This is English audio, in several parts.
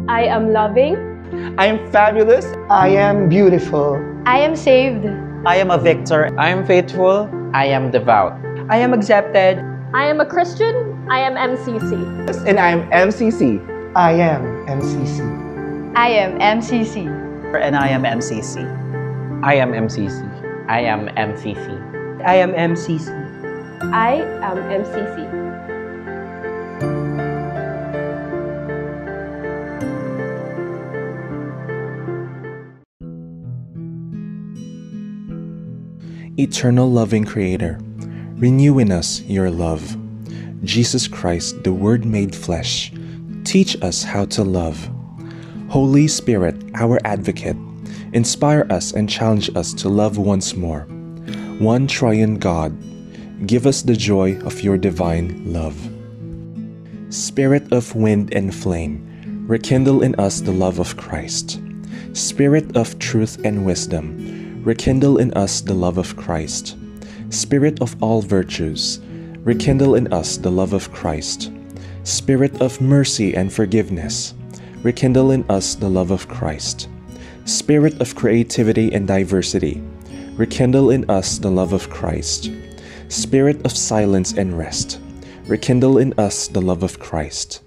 I am loving. I am fabulous. I am beautiful. I am saved. I am a victor. I am faithful. I am devout. I am accepted. I am a Christian. I am MCC. And I am MCC. I am MCC. I am MCC. And I am MCC. I am MCC. I am MCC. I am MCC. I am MCC. Eternal loving Creator, renew in us your love. Jesus Christ, the Word made flesh, teach us how to love. Holy Spirit, our advocate, inspire us and challenge us to love once more. One triune God, give us the joy of your divine love. Spirit of wind and flame, rekindle in us the love of Christ. Spirit of truth and wisdom, rekindle in us the love of Christ. Spirit of all virtues, rekindle in us the love of Christ. Spirit of mercy and forgiveness, rekindle in us the love of Christ. Spirit of creativity and diversity, rekindle in us the love of Christ. Spirit of silence and rest, rekindle in us the love of Christ.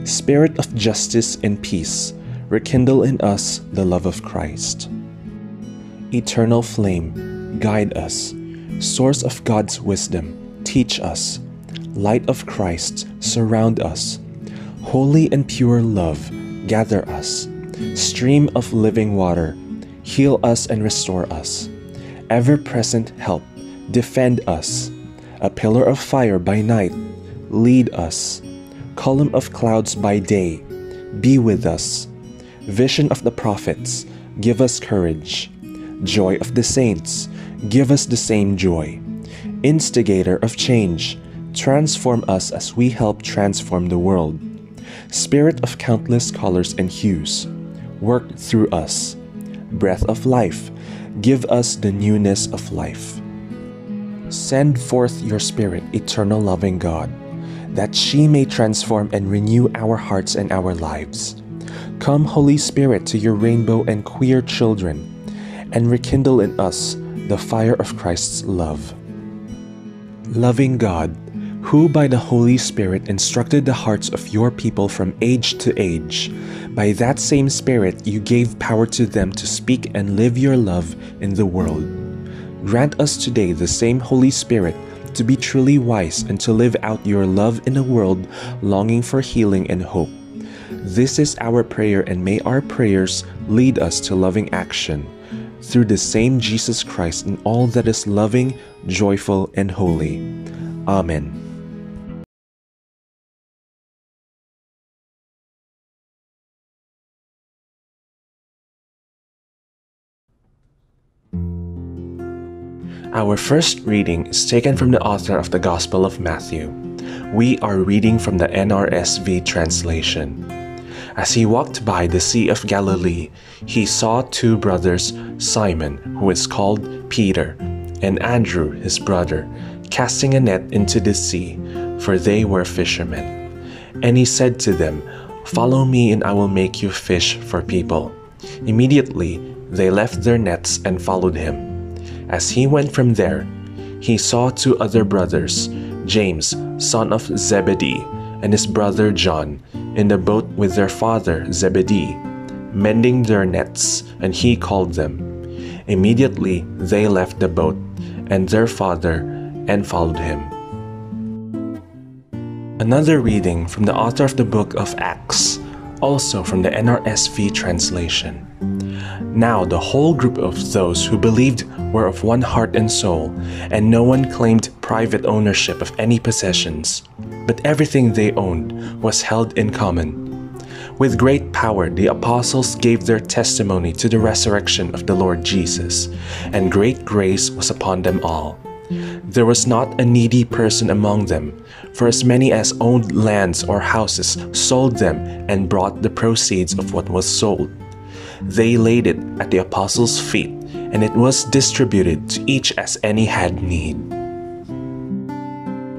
Spirit of justice and peace, rekindle in us the love of Christ. Eternal flame, guide us. Source of God's wisdom, teach us. Light of Christ, surround us. Holy and pure love, gather us. Stream of living water, heal us and restore us. Ever-present help, defend us. A pillar of fire by night, lead us. Column of clouds by day, be with us. Vision of the prophets, give us courage. Joy of the saints, give us the same joy. Instigator of change, transform us as we help transform the world. Spirit of countless colors and hues, work through us. Breath of life, give us the newness of life. Send forth your Spirit, eternal loving God, that she may transform and renew our hearts and our lives. Come, Holy Spirit, to your rainbow and queer children, and rekindle in us the fire of Christ's love. Loving God, who by the Holy Spirit instructed the hearts of your people from age to age, by that same Spirit you gave power to them to speak and live your love in the world. Grant us today the same Holy Spirit to be truly wise and to live out your love in a world longing for healing and hope. This is our prayer, and may our prayers lead us to loving action, through the same Jesus Christ in all that is loving, joyful, and holy. Amen. Our first reading is taken from the author of the Gospel of Matthew. We are reading from the NRSV translation. As he walked by the Sea of Galilee, he saw two brothers, Simon, who is called Peter, and Andrew, his brother, casting a net into the sea, for they were fishermen. And he said to them, "Follow me, and I will make you fish for people." Immediately they left their nets and followed him. As he went from there, he saw two other brothers, James, son of Zebedee, and his brother John, in the boat with their father Zebedee, mending their nets, and he called them. Immediately they left the boat and their father and followed him. Another reading from the author of the book of Acts, also from the NRSV translation. Now the whole group of those who believed were of one heart and soul, and no one claimed private ownership of any possessions, but everything they owned was held in common. With great power the apostles gave their testimony to the resurrection of the Lord Jesus, and great grace was upon them all. There was not a needy person among them, for as many as owned lands or houses sold them and brought the proceeds of what was sold. They laid it at the apostles' feet, and it was distributed to each as any had need.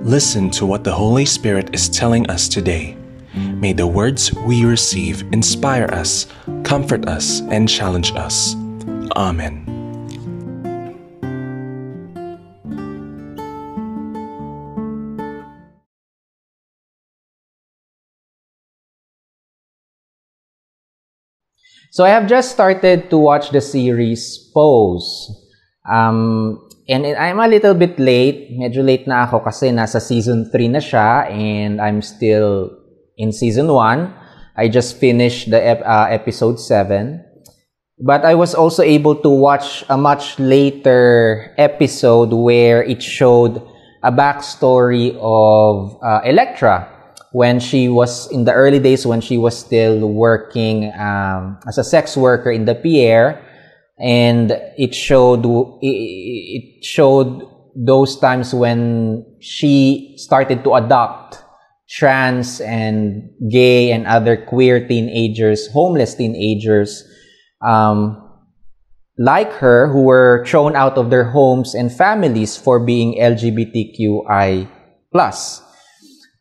Listen to what the Holy Spirit is telling us today. May the words we receive inspire us, comfort us, and challenge us. Amen. So I have just started to watch the series Pose. And I'm a little bit late. Medyo late na ako kasi nasa season 3 na siya and I'm still in season 1. I just finished the episode 7. But I was also able to watch a much later episode where it showed a backstory of Electra when she was in the early days when she was still working as a sex worker in the Pierre. And it showed those times when she started to adopt trans and gay and other queer teenagers, homeless teenagers, like her, who were thrown out of their homes and families for being LGBTQI+.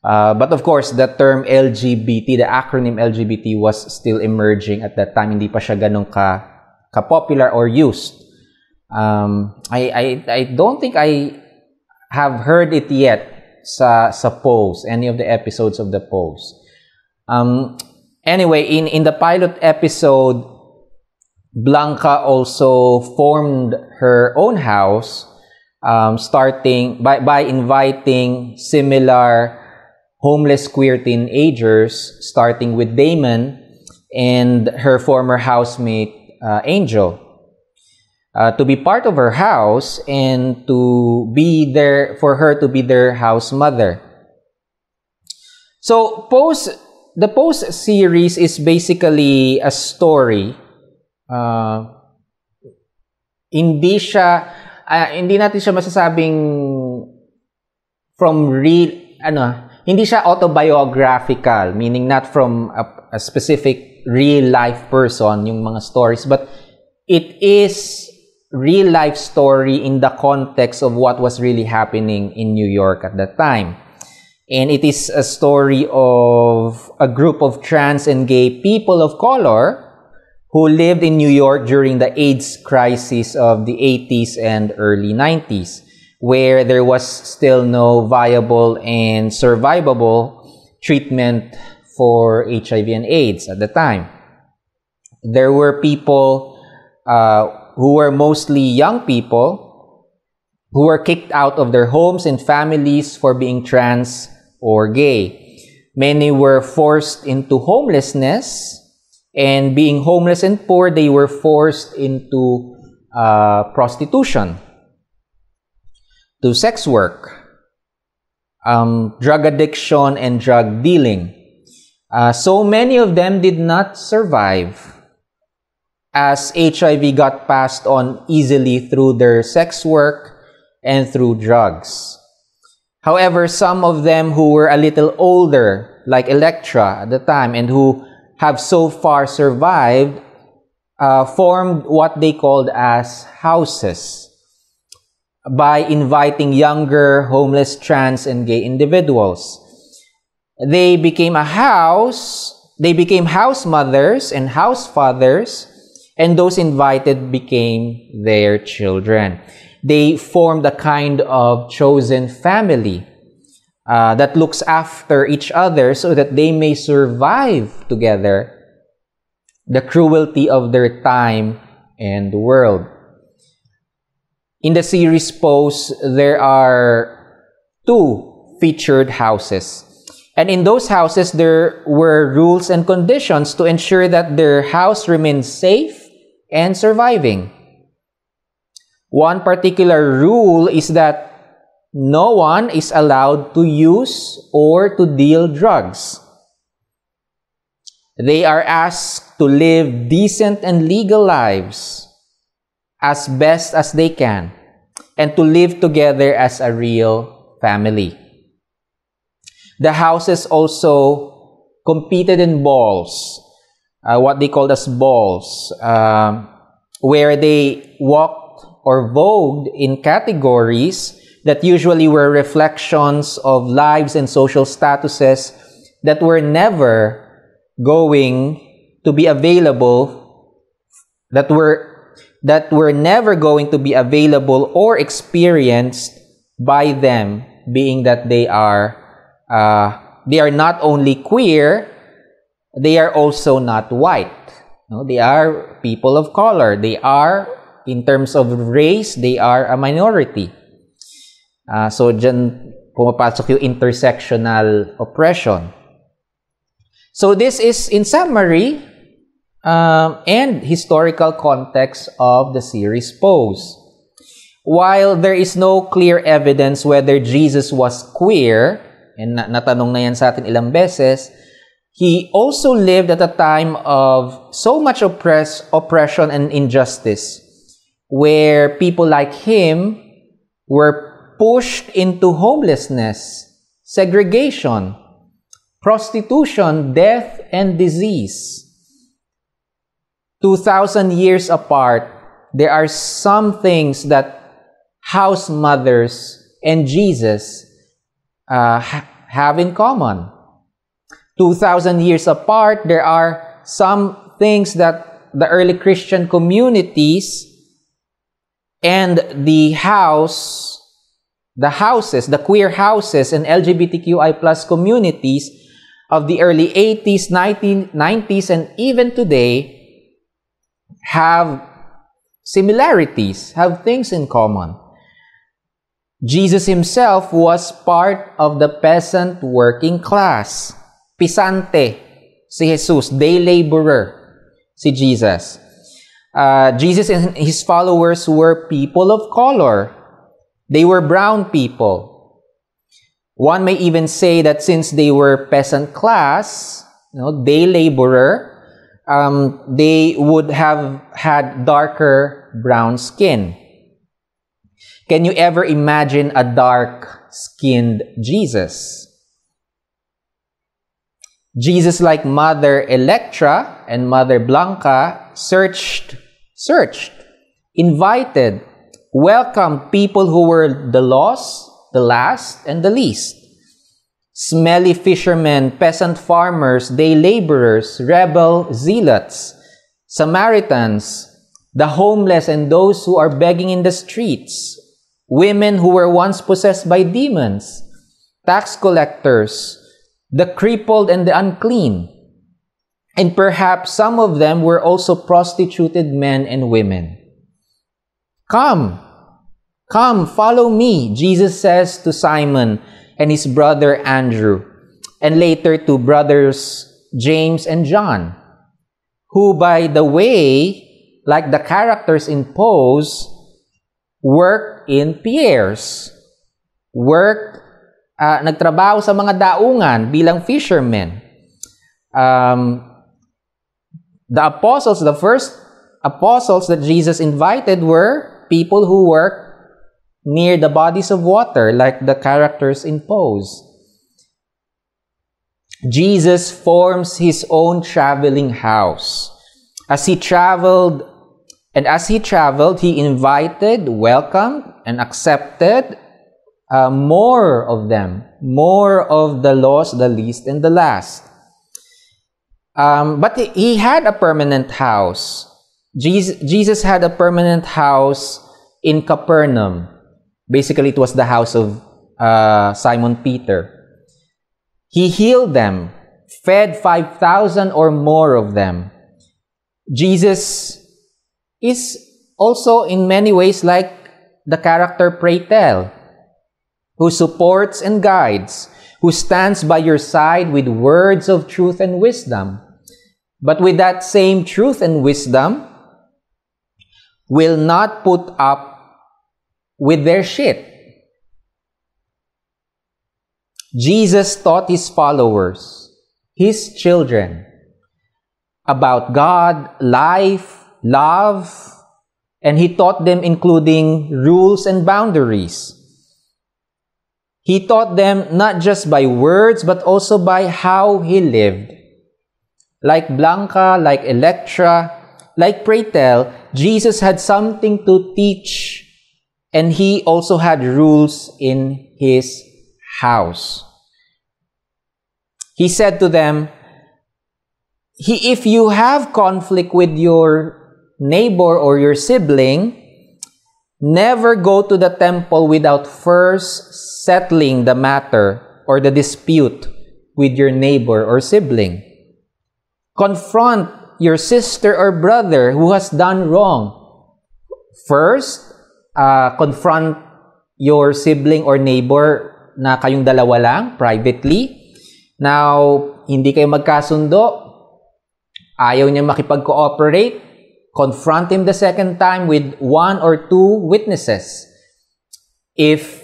But of course, the term LGBT, the acronym LGBT, was still emerging at that time. Hindi pa siya ganun ka-popular or used. I don't think I have heard it yet sa Pose, any of the episodes of the Pose. Anyway, in the pilot episode, Blanca also formed her own house, starting by inviting similar homeless queer teenagers, starting with Damon and her former housemate, Angel, to be part of her house and to be there for her to be their house mother. So the Pose series is basically a story. Hindi natin siya masasabing from real, hindi siya autobiographical, meaning not from a specific real life person, yung mga stories, but it is real life story in the context of what was really happening in New York at that time. And it is a story of a group of trans and gay people of color who lived in New York during the AIDS crisis of the 80s and early 90s, where there was still no viable and survivable treatment for HIV and AIDS at the time. There were people who were mostly young people who were kicked out of their homes and families for being trans or gay. Many were forced into homelessness, and being homeless and poor, they were forced into prostitution, to sex work, drug addiction, and drug dealing. So many of them did not survive, as HIV got passed on easily through their sex work and through drugs. However, some of them who were a little older, like Electra at the time, and who have so far survived, formed what they called as houses by inviting younger homeless trans and gay individuals. They became house mothers and house fathers, and those invited became their children. They formed a kind of chosen family that looks after each other so that they may survive together the cruelty of their time and world. In the series Pose, there are 2 featured houses. And in those houses, there were rules and conditions to ensure that their house remains safe and surviving. One particular rule is that no one is allowed to use or to deal drugs. They are asked to live decent and legal lives as best as they can, and to live together as a real family. The houses also competed in balls, what they called as balls, where they walked or vogued in categories that usually were reflections of lives and social statuses that were never going to be available, that were never going to be available or experienced by them, being that they are not only queer, they are also not white. No, they are people of color. They are, in terms of race, they are a minority. So dyan pumapasok yung intersectional oppression. So this is, in summary, and historical context of the series Pose. While there is no clear evidence whether Jesus was queer, and natanong na yan sa atin ilang beses, he also lived at a time of so much oppression and injustice, where people like him were pushed into homelessness, segregation, prostitution, death, and disease. 2,000 years apart, there are some things that house mothers and Jesus have in common. 2,000 years apart, there are some things that the early Christian communities and the queer houses and LGBTQI plus communities of the early 80s, 90s, and even today have similarities, have things in common. Jesus himself was part of the peasant working class. Pisante, si Jesus, day laborer, si Jesus. Jesus and his followers were people of color. They were brown people. One may even say that since they were peasant class, day laborer, they would have had darker brown skin. Can you ever imagine a dark-skinned Jesus? Jesus, like Mother Electra and Mother Blanca, searched, invited, welcomed people who were the lost, the last, and the least. Smelly fishermen, peasant farmers, day laborers, rebel zealots, Samaritans, the homeless and those who are begging in the streets, women who were once possessed by demons, tax collectors, the crippled and the unclean. And perhaps some of them were also prostituted men and women. Come, follow me, Jesus says to Simon and his brother Andrew, and later to brothers James and John, who, by the way, like the characters in Pose, worked in piers, nagtrabaho sa mga daungan bilang fishermen. The apostles, the first apostles that Jesus invited were people who worked near the bodies of water, like the characters in Pose. Jesus forms his own traveling house. As he traveled, he invited, welcomed, and accepted more of them, more of the lost, the least, and the last. But he had a permanent house. Jesus had a permanent house in Capernaum. Basically, it was the house of Simon Peter. He healed them, fed 5,000 or more of them. Jesus is also in many ways like the character Pray Tell, who supports and guides, who stands by your side with words of truth and wisdom. But with that same truth and wisdom, will not put up with their shit. Jesus taught his followers, his children, about God, life, love, and he taught them including rules and boundaries. He taught them not just by words, but also by how he lived. Like Blanca, like Electra, like Pray Tell, Jesus had something to teach, and he also had rules in his house. He said to them, if you have conflict with your neighbor or your sibling, never go to the temple without first settling the matter or the dispute with your neighbor or sibling. Confront your sister or brother who has done wrong. First, confront your sibling or neighbor na kayong dalawa lang, privately. Now, hindi kayo magkasundo, ayaw niya makipag-cooperate, confront him the second time with 1 or 2 witnesses. If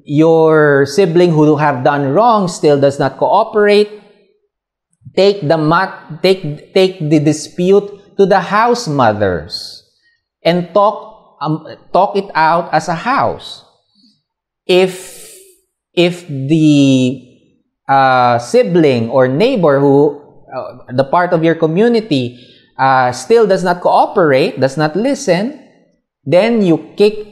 your sibling who have done wrong still does not cooperate, take the dispute to the house mothers and talk it out as a house. If the sibling or neighbor who the part of your community still does not cooperate, does not listen, then you kick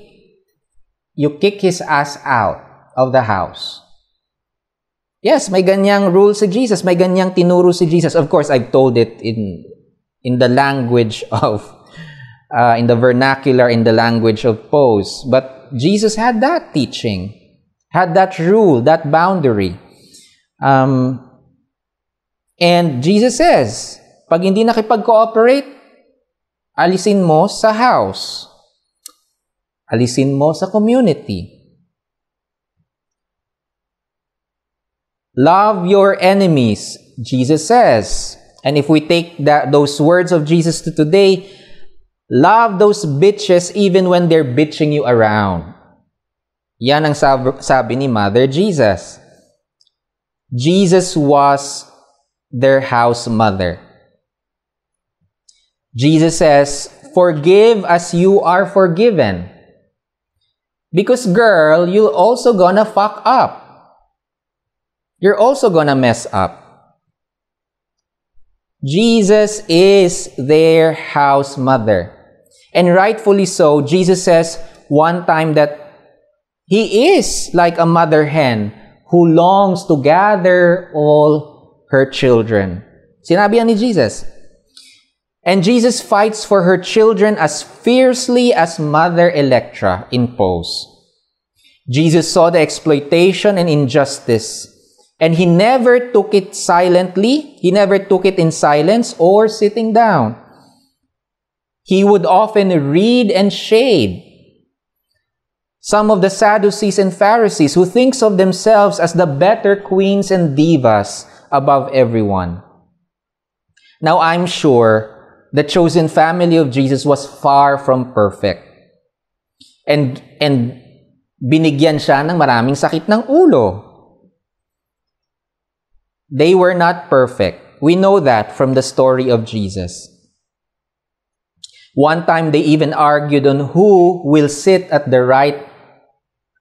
his ass out of the house. Yes, may ganyang rule si Jesus, may ganyang tinuro si Jesus. Of course, I've told it in the language of in the vernacular, in the language of Pose. But Jesus had that teaching, had that rule, that boundary. And Jesus says, pag hindi nakipag-cooperate, alisin mo sa house. Alisin mo sa community. Love your enemies, Jesus says. And if we take those words of Jesus to today, love those bitches even when they're bitching you around. Yan ang sabi ni Mother Jesus. Jesus was their house mother. Jesus says, forgive as you are forgiven. Because girl, you're also gonna fuck up. You're also gonna mess up. Jesus is their house mother. And rightfully so, Jesus says one time that He is like a mother hen who longs to gather all her children. Sinabi yan ni Jesus. And Jesus fights for her children as fiercely as Mother Electra in Pose. Jesus saw the exploitation and injustice, and He never took it silently. He never took it in silence or sitting down. He would often read and shade some of the Sadducees and Pharisees who thinks of themselves as the better queens and divas above everyone. Now, I'm sure the chosen family of Jesus was far from perfect. And binigyan siya ng maraming sakit ng ulo. They were not perfect. We know that from the story of Jesus. One time, they even argued on who will sit at the right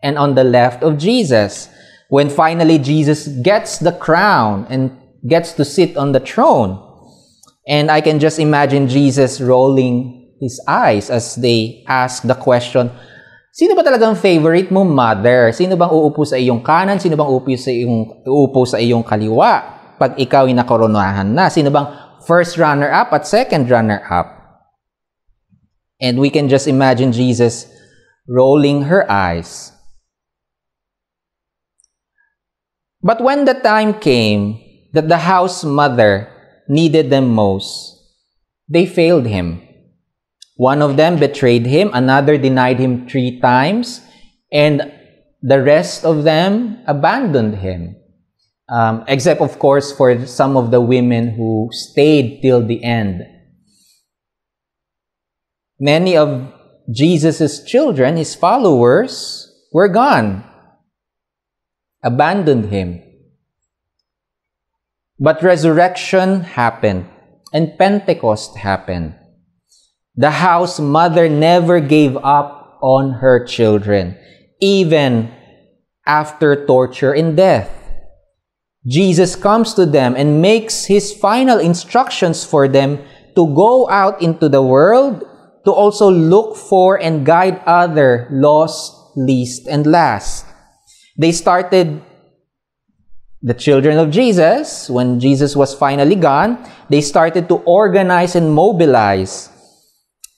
and on the left of Jesus. When finally Jesus gets the crown and gets to sit on the throne. And I can just imagine Jesus rolling his eyes as they ask the question, sino ba talagang favorite mo, mother? Sino bang uupo sa iyong kanan? Sino bang uupo sa iyong kaliwa? Pag ikaw ay nakoronahan na, sino bang first runner-up at second runner-up? And we can just imagine Jesus rolling her eyes. But when the time came that the house mother needed them most, they failed Him. One of them betrayed Him, another denied Him 3 times, and the rest of them abandoned Him. Except, of course, for some of the women who stayed till the end. Many of Jesus' children, His followers, were gone, abandoned Him. But resurrection happened, and Pentecost happened. The house mother never gave up on her children, even after torture and death. Jesus comes to them and makes His final instructions for them to go out into the world, to also look for and guide other lost, least, and last. They started the children of Jesus, when Jesus was finally gone, they started to organize and mobilize.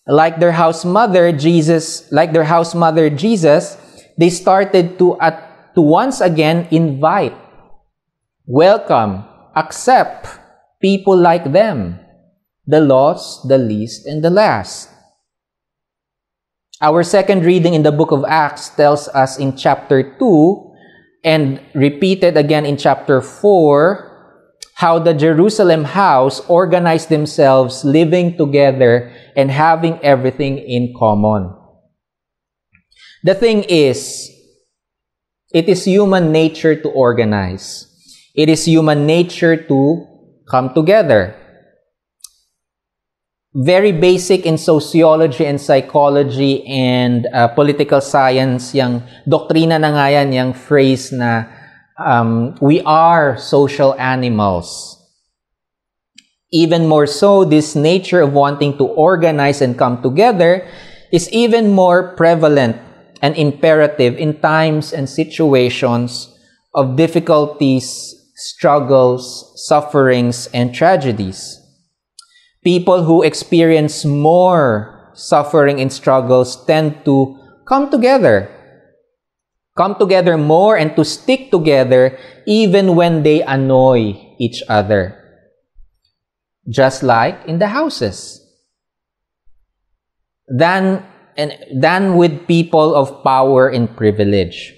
Like their house mother, Jesus, they started to once again invite, welcome, accept people like them, the lost, the least, and the last. Our second reading in the book of Acts tells us in chapter 2 and repeated again in chapter 4 how the Jerusalem house organized themselves, living together and having everything in common. The thing is, it is human nature to organize. It is human nature to come together. Very basic in sociology and psychology and political science, yung doktrina na nga yan, yung phrase na we are social animals. Even more so, this nature of wanting to organize and come together is even more prevalent and imperative in times and situations of difficulties, struggles, sufferings, and tragedies. People who experience more suffering and struggles tend to come together more and to stick together even when they annoy each other. Just like in the houses. Than with people of power and privilege.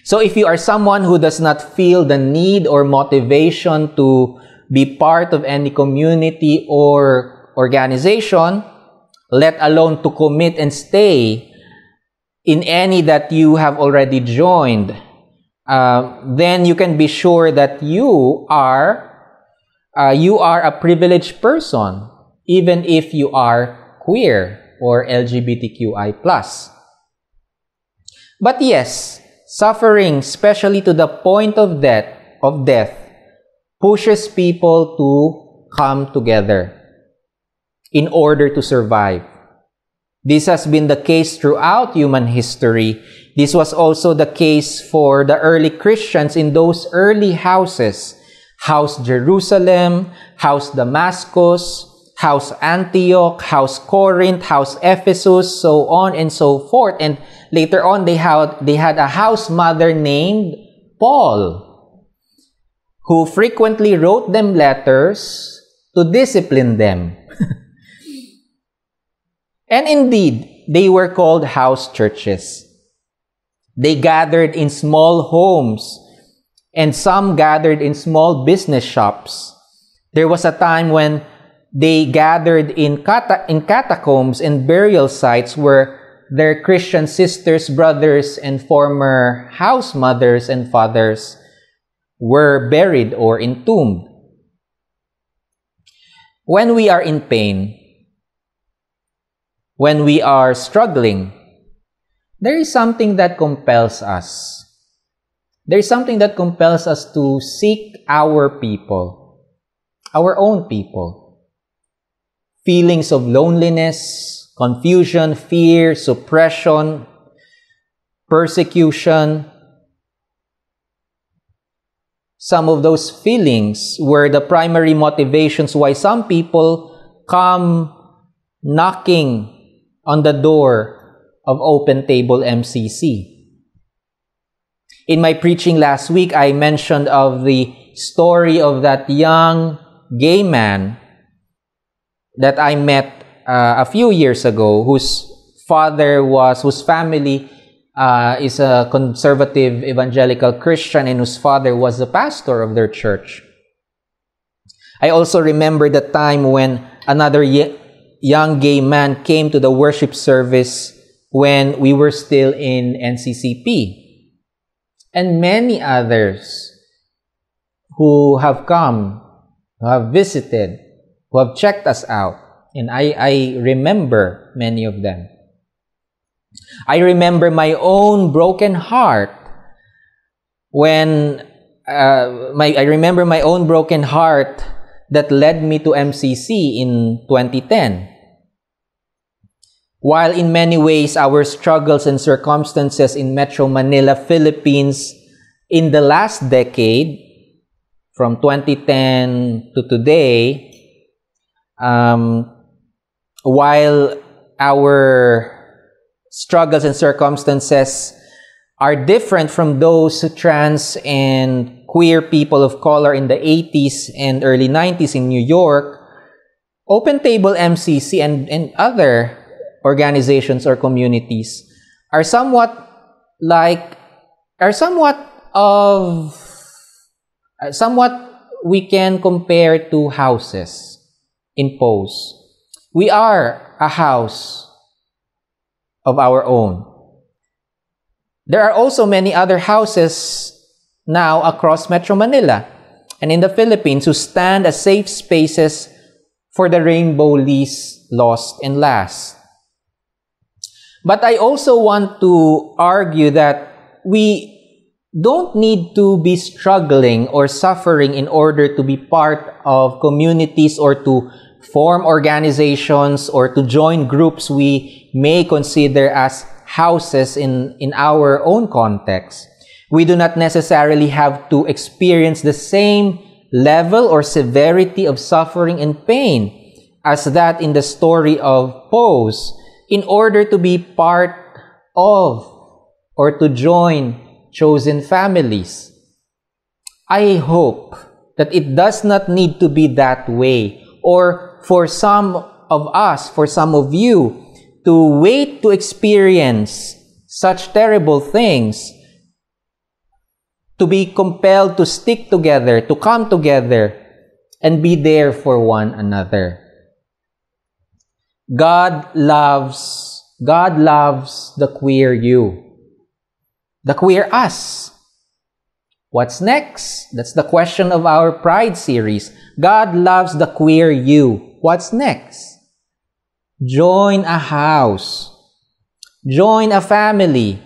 So if you are someone who does not feel the need or motivation to be part of any community or organization, let alone to commit and stay in any that you have already joined, then you can be sure that you are a privileged person, even if you are queer or LGBTQI+. But yes, suffering, especially to the point of death, pushes people to come together in order to survive. This has been the case throughout human history. This was also the case for the early Christians in those early houses. House Jerusalem, House Damascus, House Antioch, House Corinth, House Ephesus, so on and so forth. And later on, they had a house mother named Paul, who frequently wrote them letters to discipline them. And indeed, they were called house churches. They gathered in small homes, and some gathered in small business shops. There was a time when they gathered in catacombs and burial sites where their Christian sisters, brothers, and former house mothers and fathers were buried or entombed. When we are in pain, when we are struggling, there is something that compels us. There is something that compels us to seek our people, our own people. Feelings of loneliness, confusion, fear, suppression, persecution. Some of those feelings were the primary motivations why some people come knocking on the door of Open Table MCC. In my preaching last week, I mentioned of the story of that young gay man that I met a few years ago, whose family is a conservative evangelical Christian and whose father was the pastor of their church. I also remember the time when another young gay man came to the worship service when we were still in NCCP. And many others who have come, who have visited, who have checked us out. And I remember many of them. I remember my own broken heart I remember my own broken heart that led me to MCC in 2010. While in many ways our struggles and circumstances in Metro Manila, Philippines, in the last decade, from 2010 to today, while our struggles and circumstances are different from those trans and queer people of color in the 80s and early 90s in New York, Open Table MCC and other organizations or communities are somewhat we can compare to houses in Pose. We are a house of our own. There are also many other houses now across Metro Manila and in the Philippines who stand as safe spaces for the rainbow least, lost, and last. But I also want to argue that we don't need to be struggling or suffering in order to be part of communities or to form organizations or to join groups we may consider as houses in our own context. We do not necessarily have to experience the same level or severity of suffering and pain as that in the story of Pose in order to be part of or to join chosen families. I hope that it does not need to be that way, or for some of us, for some of you, to wait to experience such terrible things, to be compelled to stick together, to come together, and be there for one another. God loves the queer you, the queer us. What's next? That's the question of our Pride series. God loves the queer you. What's next? Join a house. Join a family.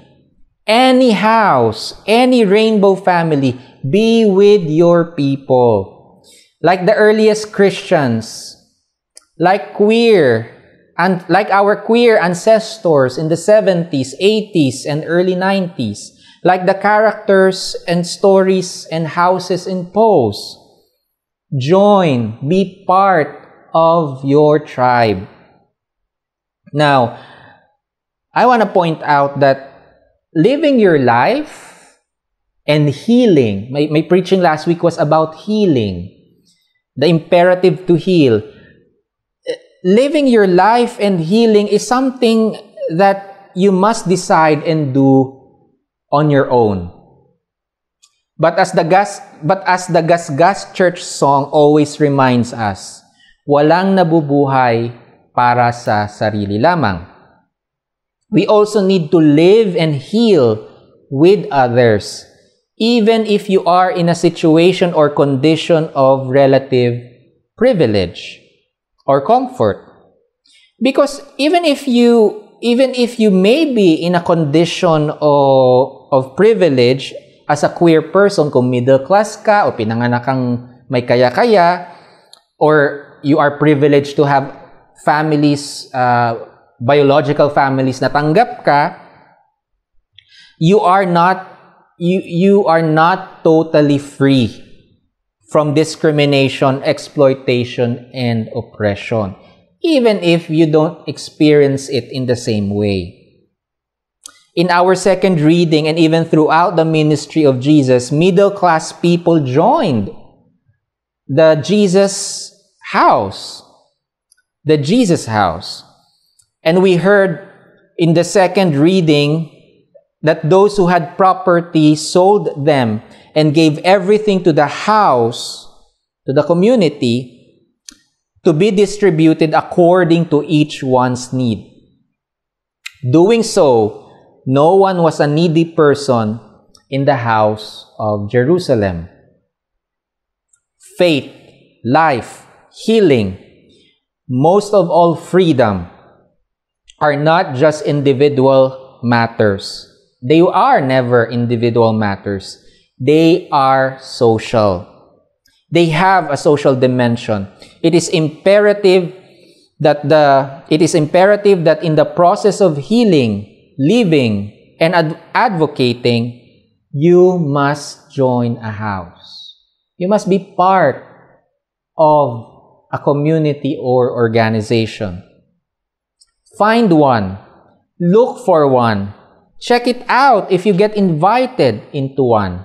Any house, any rainbow family, be with your people. Like the earliest Christians, like our queer ancestors in the 70s, 80s, and early 90s, like the characters and stories and houses in Pose. Join, be part of your tribe. Now, I want to point out that living your life and healing, my preaching last week was about healing, the imperative to heal. Living your life and healing is something that you must decide and do on your own. But as the Gas Church song always reminds us, walang nabubuhay para sa sarili lamang. We also need to live and heal with others, even if you are in a situation or condition of relative privilege or comfort. Because even if you may be in a condition of privilege as a queer person, kung middle class ka o pinanganak kang may kaya-kaya, or you are privileged to have families, biological families na tanggap ka, you are not totally free from discrimination, exploitation, and oppression, even if you don't experience it in the same way. In our second reading and even throughout the ministry of Jesus, middle-class people joined the Jesus house. The Jesus house. And we heard in the second reading that those who had property sold them and gave everything to the house, to the community, to be distributed according to each one's need. Doing so, no one was a needy person in the house of Jerusalem. Faith, life, healing, most of all freedom, are not just individual matters. They are never individual matters. They are social. They have a social dimension. It is imperative that in the process of healing, living, and advocating, you must join a house. You must be part of a community or organization. Find one. Look for one. Check it out if you get invited into one.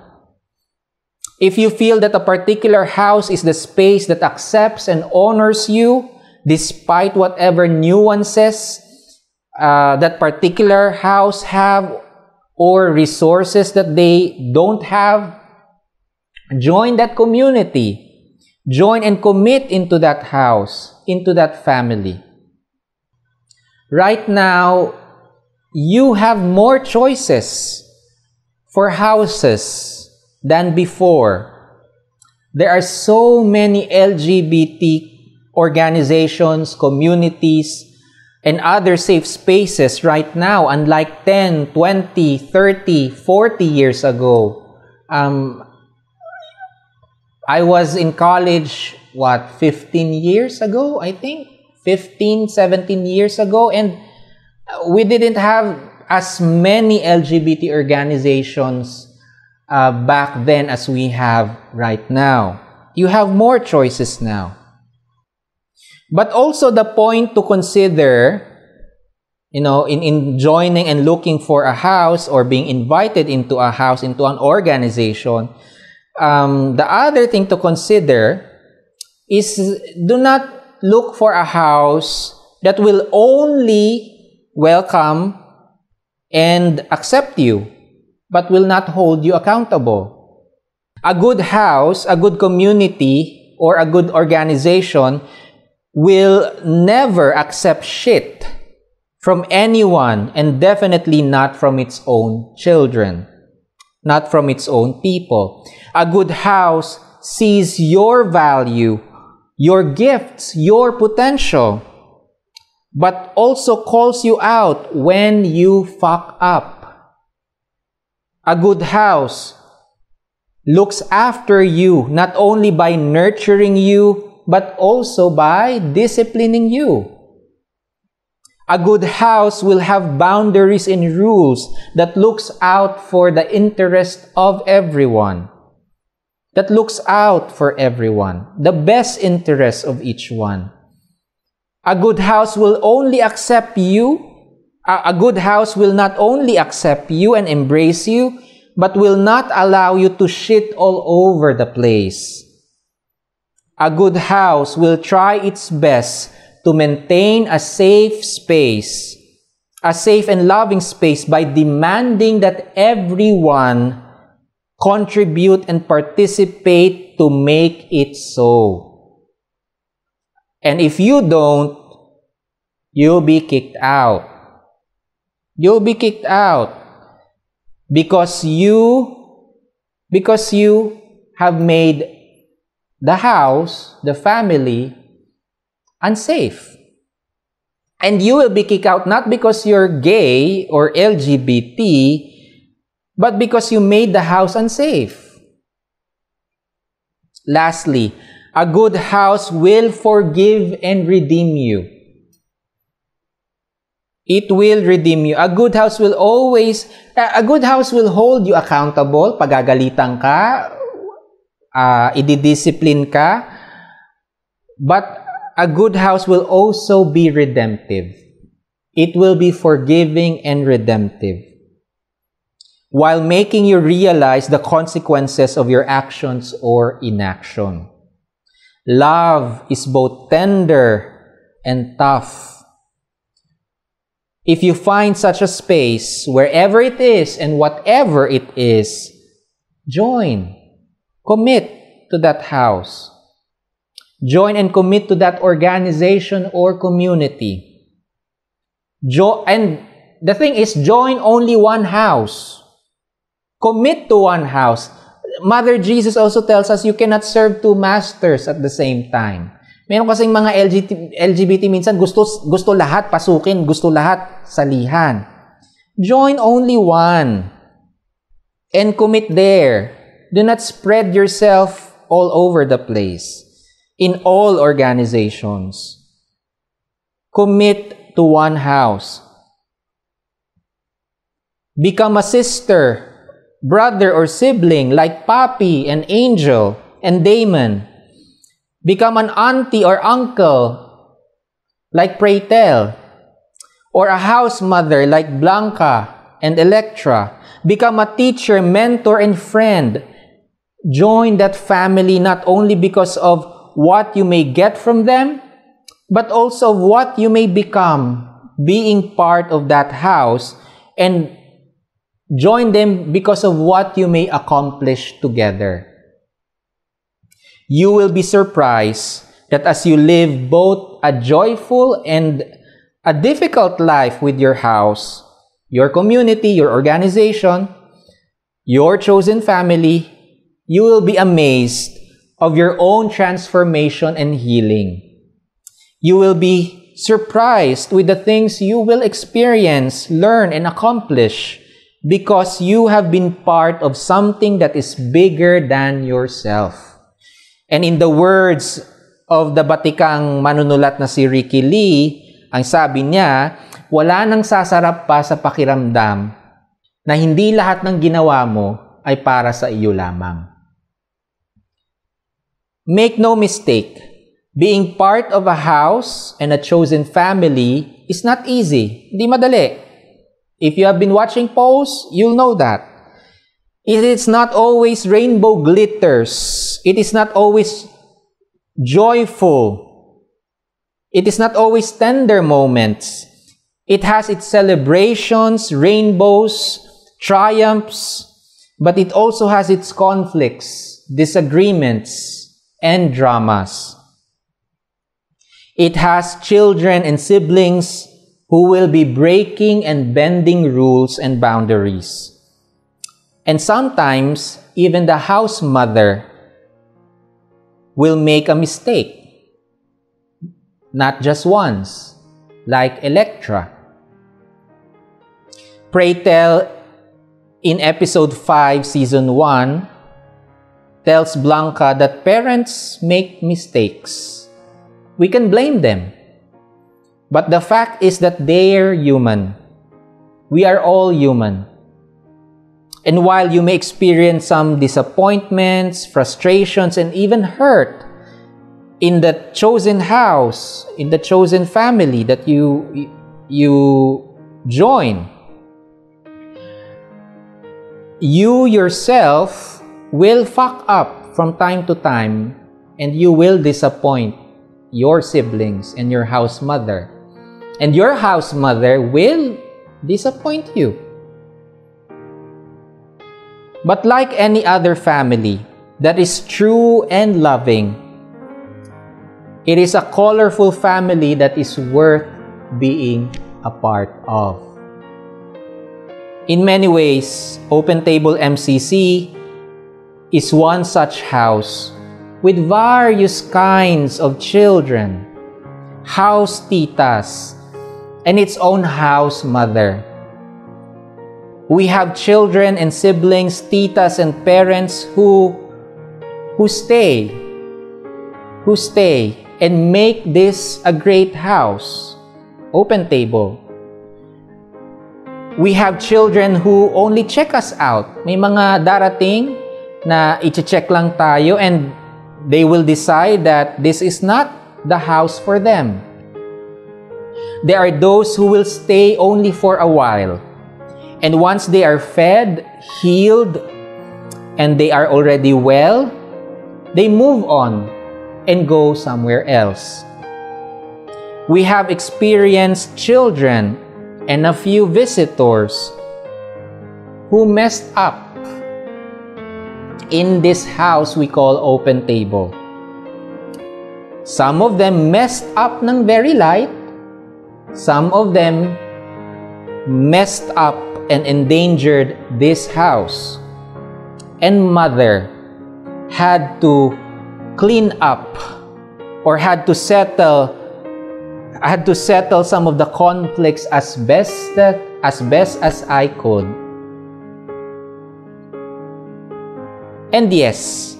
If you feel that a particular house is the space that accepts and honors you, despite whatever nuances that particular house have or resources that they don't have, join that community. Join and commit into that house, into that family. Right now, you have more choices for houses than before. There are so many LGBT organizations, communities, and other safe spaces right now, unlike 10, 20, 30, 40 years ago. I was in college, 15 years ago, I think? 15, 17 years ago, and we didn't have as many LGBT organizations back then as we have right now. You have more choices now. But also the point to consider, in joining and looking for a house or being invited into a house, into an organization, the other thing to consider is do not look for a house that will only welcome and accept you, but will not hold you accountable. A good house, a good community, or a good organization will never accept shit from anyone, and definitely not from its own children, not from its own people. A good house sees your value, your gifts, your potential, but also calls you out when you fuck up. A good house looks after you not only by nurturing you, but also by disciplining you. A good house will have boundaries and rules that looks out for the interest of everyone. That looks out for everyone, the best interest of each one. A good house will only accept you. A good house will not only accept you and embrace you, but will not allow you to shit all over the place. A good house will try its best to maintain a safe space, a safe and loving space, by demanding that everyone contribute and participate to make it so. And if you don't, you'll be kicked out. You'll be kicked out because you have made the house, the family, unsafe. And you will be kicked out not because you're gay or LGBT, but because you made the house unsafe. Lastly, a good house will forgive and redeem you. It will redeem you. A good house will hold you accountable. Pagagalitan ka, ididiscipline ka. But a good house will also be redemptive. It will be forgiving and redemptive, while making you realize the consequences of your actions or inaction. Love is both tender and tough. If you find such a space, wherever it is and whatever it is, join. Commit to that house. Join and commit to that organization or community. And the thing is, join only one house. Commit to one house. Mother Jesus also tells us you cannot serve two masters at the same time. Meron kasing mga LGBT minsan gusto lahat pasukin, gusto lahat salihan. Join only one and commit there. Do not spread yourself all over the place. In all organizations, commit to one house. Become a sister brother or sibling like Papi and Angel and Damon. Become an auntie or uncle like Praytel. Or a house mother like Blanca and Electra. Become a teacher, mentor, and friend. Join that family not only because of what you may get from them, but also of what you may become being part of that house, and join them because of what you may accomplish together. You will be surprised that as you live both a joyful and a difficult life with your house, your community, your organization, your chosen family, you will be amazed of your own transformation and healing. You will be surprised with the things you will experience, learn, and accomplish because you have been part of something that is bigger than yourself. And in the words of the batikang manunulat na si Ricky Lee, ang sabi niya, wala nang sasarap pa sa pakiramdam na hindi lahat ng ginawa mo ay para sa iyo lamang. Make no mistake, being part of a house and a chosen family is not easy. Hindi madali. If you have been watching posts, you'll know that. It is not always rainbow glitters. It is not always joyful. It is not always tender moments. It has its celebrations, rainbows, triumphs, but it also has its conflicts, disagreements, and dramas. It has children and siblings who will be breaking and bending rules and boundaries. And sometimes, even the house mother will make a mistake. Not just once, like Electra. Praytel, in episode 5, season 1, tells Blanca that parents make mistakes. We can blame them. But the fact is that they're human. We are all human. And while you may experience some disappointments, frustrations, and even hurt in the chosen house, in the chosen family that you join, you yourself will fuck up from time to time, and you will disappoint your siblings and your house mother. And your house mother will disappoint you. But like any other family that is true and loving, it is a colorful family that is worth being a part of. In many ways, Open Table MCC is one such house with various kinds of children, house titas, and its own house mother. We have children and siblings, titas and parents who stay and make this a great house, Open Table. We have children who only check us out. May mga darating na i-check lang tayo and they will decide that this is not the house for them. There are those who will stay only for a while. And once they are fed, healed, and they are already well, they move on and go somewhere else. We have experienced children and a few visitors who messed up in this house we call Open Table. Some of them messed up ng very light. Some of them messed up and endangered this house. And mother had to clean up or had to settle some of the conflicts as best as I could. And yes,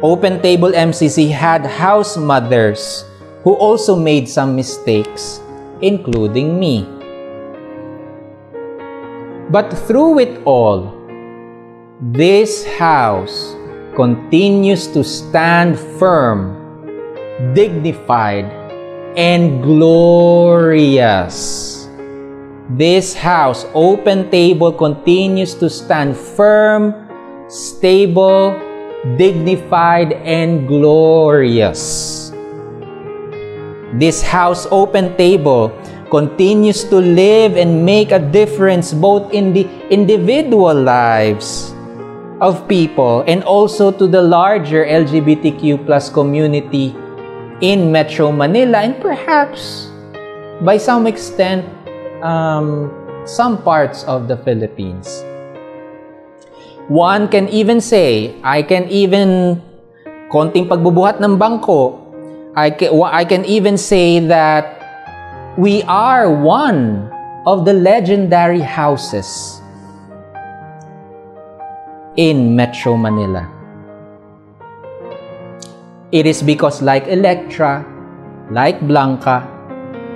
Open Table MCC had house mothers who also made some mistakes, including me. But through it all, this house continues to stand firm, dignified, and glorious. This house, Open Table, continues to stand firm, stable, dignified, and glorious. This house, Open Table, continues to live and make a difference both in the individual lives of people and also to the larger LGBTQ plus community in Metro Manila and perhaps by some extent some parts of the Philippines. One can even say, konting pagbubuhat ng bangko, I can even say that we are one of the legendary houses in Metro Manila. It is because like Electra, like Blanca,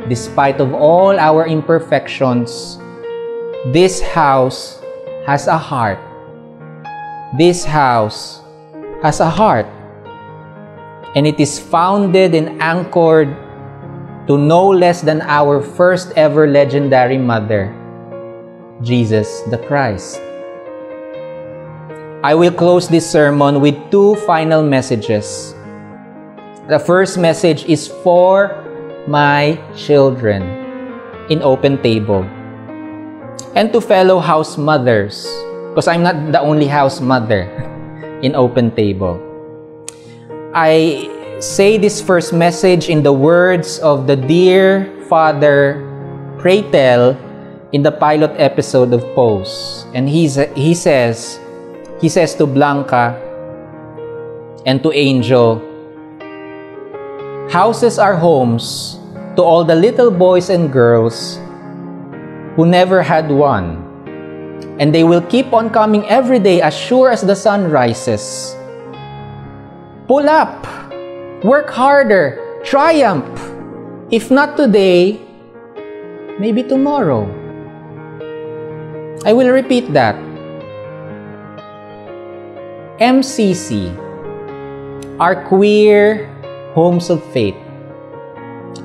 despite of all our imperfections, this house has a heart. This house has a heart. And it is founded and anchored to no less than our first ever legendary mother, Jesus the Christ. I will close this sermon with two final messages. The first message is for my children in Open Table and to fellow house mothers, because I'm not the only house mother in Open Table. I say this first message in the words of the dear Father Praytel in the pilot episode of Pose, and he says to Blanca and to Angel, houses are homes to all the little boys and girls who never had one, and they will keep on coming every day as sure as the sun rises. Pull up, work harder, triumph. If not today, maybe tomorrow. I will repeat that. MCC, our queer homes of faith.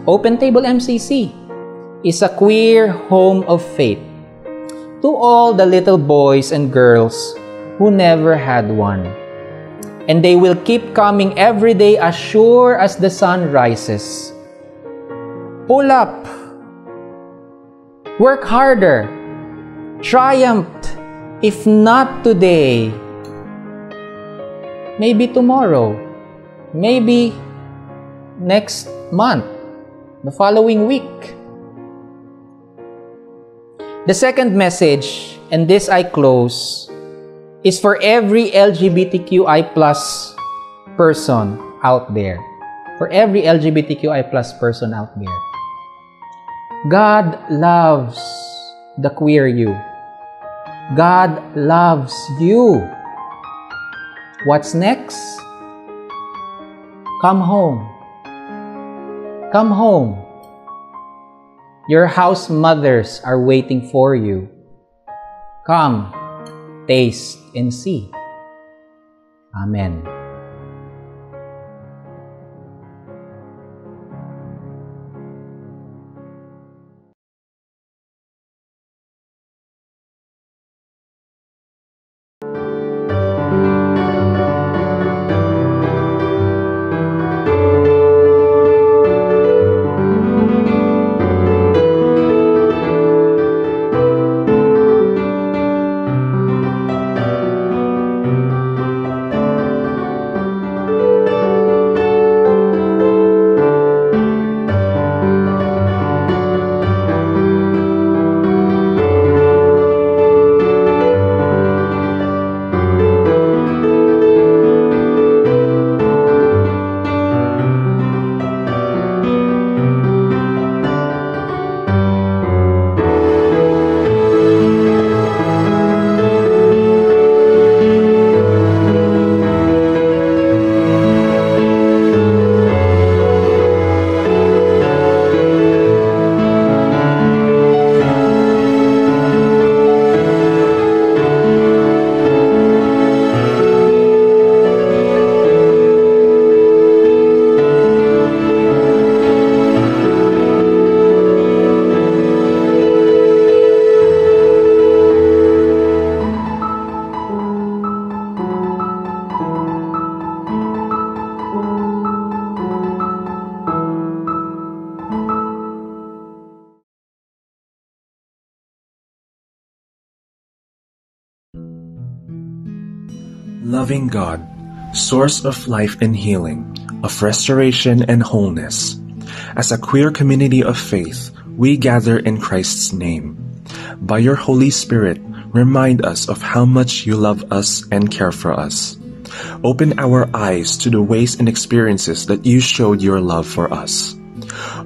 Open Table MCC is a queer home of faith to all the little boys and girls who never had one. And they will keep coming every day as sure as the sun rises. Pull up, work harder, triumph. If not today, maybe tomorrow, maybe next month, the following week. The second message, and this I close, is for every LGBTQI plus person out there. For every LGBTQI plus person out there. God loves the queer you. God loves you. What's next? Come home. Come home. Your house mothers are waiting for you. Come, taste and see. Amen. Loving God, source of life and healing, of restoration and wholeness. As a queer community of faith, we gather in Christ's name. By your Holy Spirit, remind us of how much you love us and care for us. Open our eyes to the ways and experiences that you showed your love for us.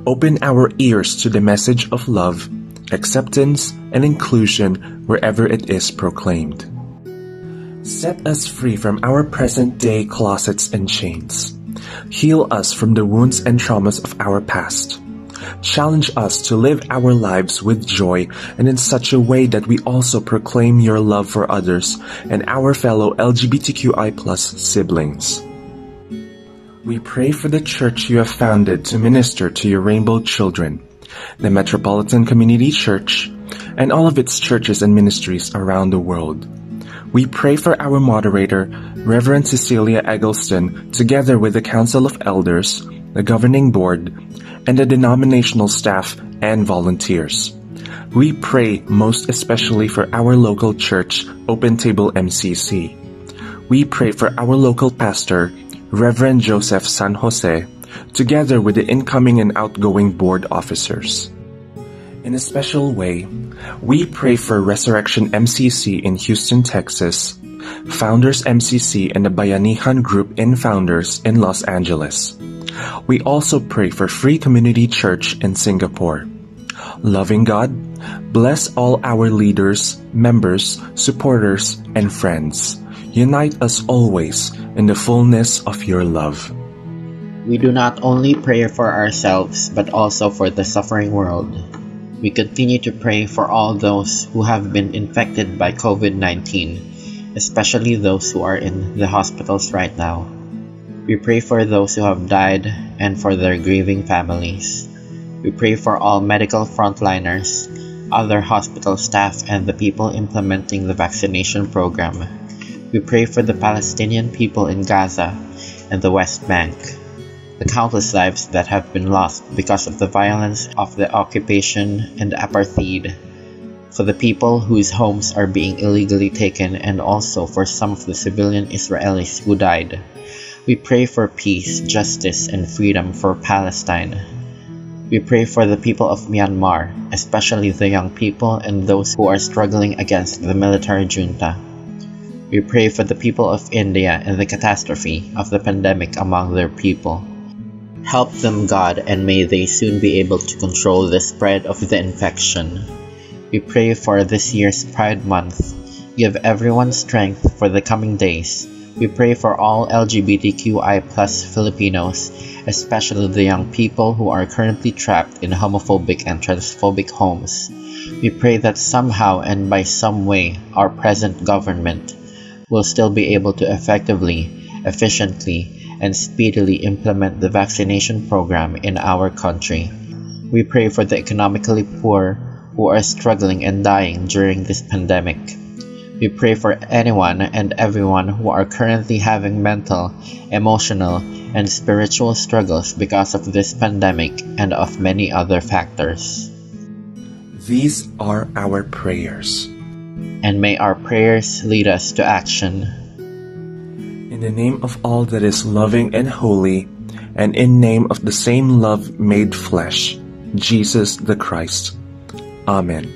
Open our ears to the message of love, acceptance, and inclusion wherever it is proclaimed. Set us free from our present-day closets and chains. Heal us from the wounds and traumas of our past. Challenge us to live our lives with joy and in such a way that we also proclaim your love for others and our fellow LGBTQI+ siblings. We pray for the church you have founded to minister to your rainbow children, the Metropolitan Community Church, and all of its churches and ministries around the world. We pray for our moderator, Reverend Cecilia Eggleston, together with the Council of Elders, the Governing Board, and the denominational staff and volunteers. We pray most especially for our local church, Open Table MCC. We pray for our local pastor, Reverend Joseph San Jose, together with the incoming and outgoing board officers. In a special way, we pray for Resurrection MCC in Houston, Texas, Founders MCC and the Bayanihan Group in Founders in Los Angeles. We also pray for Free Community Church in Singapore. Loving God, bless all our leaders, members, supporters, and friends. Unite us always in the fullness of your love. We do not only pray for ourselves, but also for the suffering world. We continue to pray for all those who have been infected by COVID-19, especially those who are in the hospitals right now. We pray for those who have died and for their grieving families. We pray for all medical frontliners, other hospital staff, and the people implementing the vaccination program. We pray for the Palestinian people in Gaza and the West Bank, the countless lives that have been lost because of the violence of the occupation and apartheid, for the people whose homes are being illegally taken, and also for some of the civilian Israelis who died. We pray for peace, justice, and freedom for Palestine. We pray for the people of Myanmar, especially the young people and those who are struggling against the military junta. We pray for the people of India and the catastrophe of the pandemic among their people. Help them, God, and may they soon be able to control the spread of the infection. We pray for this year's Pride Month. Give everyone strength for the coming days. We pray for all LGBTQI+ Filipinos, especially the young people who are currently trapped in homophobic and transphobic homes. We pray that somehow and by some way our present government will still be able to effectively, efficiently, and speedily implement the vaccination program in our country. We pray for the economically poor who are struggling and dying during this pandemic. We pray for anyone and everyone who are currently having mental, emotional, and spiritual struggles because of this pandemic and of many other factors. These are our prayers. And may our prayers lead us to action. In the name of all that is loving and holy, and in name of the same love made flesh, Jesus the Christ. Amen.